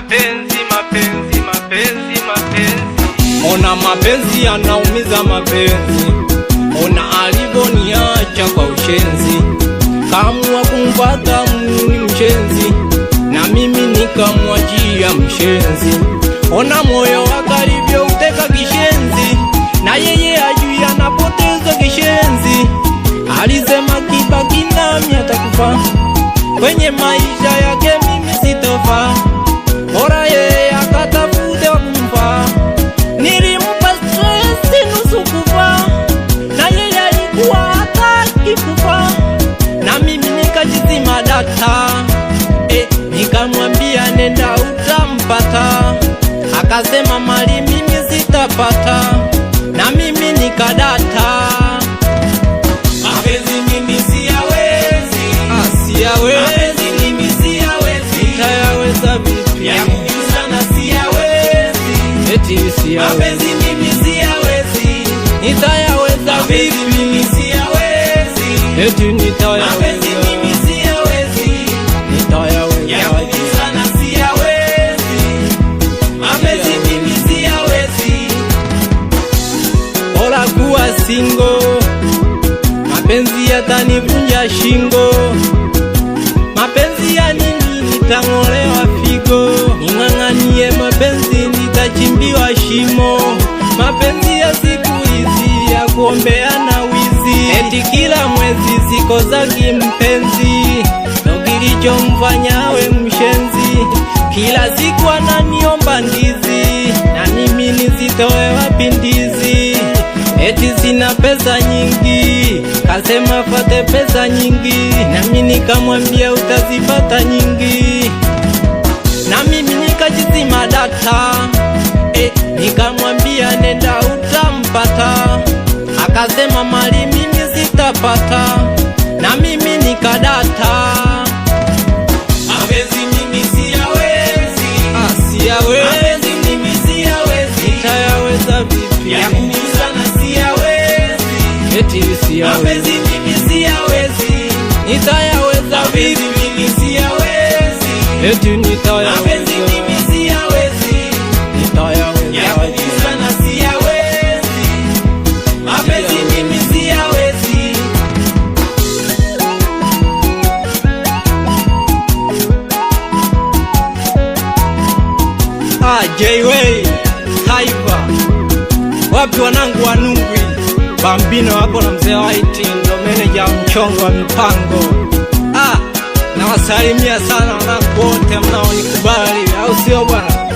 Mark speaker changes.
Speaker 1: Mapenzi, mapenzi, mapenzi, mapenzi.
Speaker 2: Ona mapenzi yanaumiza mapenzi. Ona alivoniacha kwa ushenzi. Kamua kumfata muni mshenzi, na mimi nikamwachia mshenzi. Ona moyo wakaribio uteka kishenzi, na yeye ajui anapoteza kishenzi. Alisema kibaki nami atakufa, kwenye maisha yake mimi sitofa. Bora yeye akatafute wa kumfa. Nilimpa stress nusu kufa, na yeye alikuwa hataki kufa. Na mimi nikajizima data, nikamwambia nenda utampata. Akasema mali mimi sitapata, na mimi nikadata.
Speaker 1: Mapenzi mimi siyawezi,
Speaker 2: Siyawezi,
Speaker 1: mapenzi mimi siyawezi.
Speaker 2: nitayaweza vipi?
Speaker 1: Ya kujuza siyawezi,
Speaker 2: Eti siyawezi,
Speaker 1: mapenzi mimi siyawezi.
Speaker 2: nitayaweza
Speaker 1: Mapenzi
Speaker 2: vipi?
Speaker 1: mimi siyawezi,
Speaker 2: Eti nitayaweza,
Speaker 1: mapenzi mimi siyawezi.
Speaker 2: nitayaweza
Speaker 1: Ya kujuza siyawezi, mapenzi mimi siyawezi.
Speaker 2: bora kuwa single. Mapenzi yatanivunja shingo. Mapenzi ya nini nitang'olewa figo? Ning'ang'anie mapenzi nitachimbiwa shimo. Mapenzi ya siku hizi ya kuombeana wizi, eti kila mwezi ziko za kimpenzi. Ndo kilichomfanya awe mshenzi, kila siku ananiomba ndizi, na mimi nizitoe wapi ndizi? Eti sina pesa nyingi, kasema fate pesa nyingi, na mimi nikamwambia utazipata nyingi. Na mimi nikajizima data, nikamwambia nenda utampata. Akasema mali mimi sitapata, na mimi nikadata.
Speaker 1: Mapenzi mimi siyawezi,
Speaker 2: Siyawezi,
Speaker 1: mapenzi mimi siyawezi.
Speaker 2: nitayaweza vipi?
Speaker 1: Ya kujuza siyawezi,
Speaker 2: Eti siyawezi,
Speaker 1: mapenzi mimi siyawezi.
Speaker 2: nitayaweza
Speaker 1: Mapenzi
Speaker 2: vipi?
Speaker 1: mimi siyawezi,
Speaker 2: Eti
Speaker 1: mapenzi
Speaker 2: nitayaweza,
Speaker 1: mimi siyawezi.
Speaker 2: nitayaweza
Speaker 1: Ya kujuza siyawezi, mapenzi mimi siyawezi.
Speaker 2: J-Way Taifa, wapi wanangu wa Nungwi? Bambino hapo na mzee White, ndo meneja mchongo wa mipango. Nawasalimia sana wanangu wote mnaonikubali, au sio bwana?